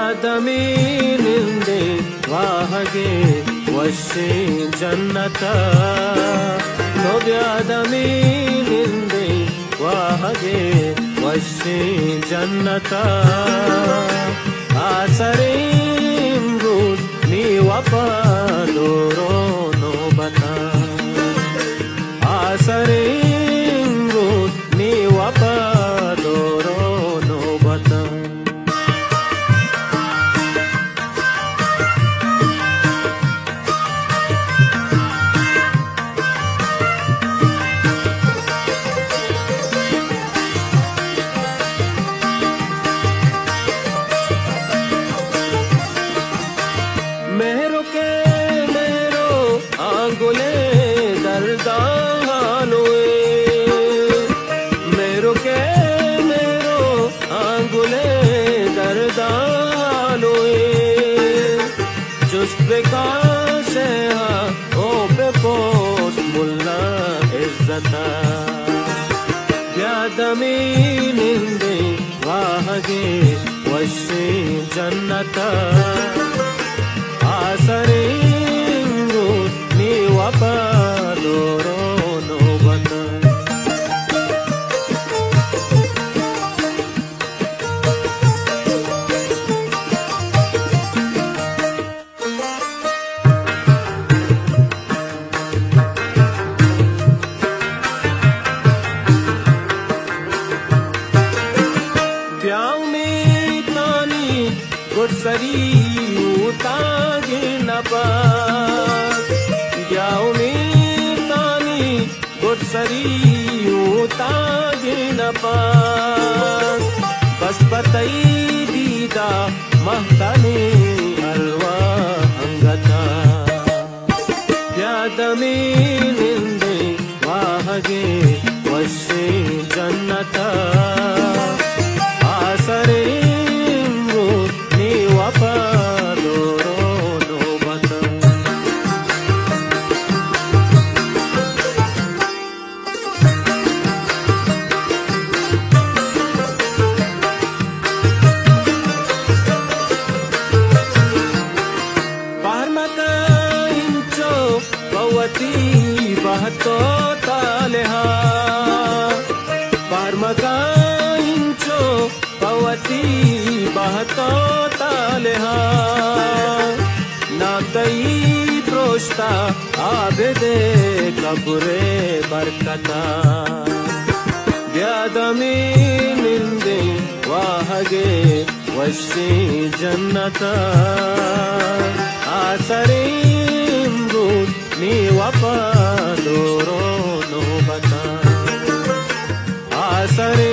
ವ್ಯಾದಮೀನಿಂದೆ ವಾಹಗೆ ವಶಿ ಜನ್ನತ ವ್ಯಾದಮೀನಿಂದೆ ವಾಹಗೆ ವಶಿ ಜನ್ನತ ಆಸರೀಂ ರೂದ್ ನೀವಪದೋರೋ ನೋಬತ ಆಸರೀಂ ರೂದ್ ನೀವಪದೋರೋ ನೋಬತ आंगुले दर्दानुए मेरो के मेरो आंगुले दर्दानुए जुस्ते का से ओ पे पोस मुल्ला इज्जता व्यादमीनिंदे वाहगे वशे जन्नता आसरे ನೀವಪದೋರೋ ನೋಬತ ಬ್ಯಾವ್ ಮೇ ತಾನಿ ಗುಡ್ಸರಿ ಉತಾಗೆ ನಪಾ गुडसरी उतागिनपा बस बतई दीदा महताने अलवा अंगता व्यादमीनिंदे वाहगे वशे जन्नता आसरीं रूद ನೀವಪದೋರೋ ನೋಬತ बहतो तालेहा पारमका इंचो पवती बहतो तालेहा नातई प्रोष्टा आबेदे कबरे बरकता व्यादमीनिंदे वाहगे वशे जन्नता आसरीं रूद ನೀವಪದೋರೋ ನೋಬತ ಆಸರೆ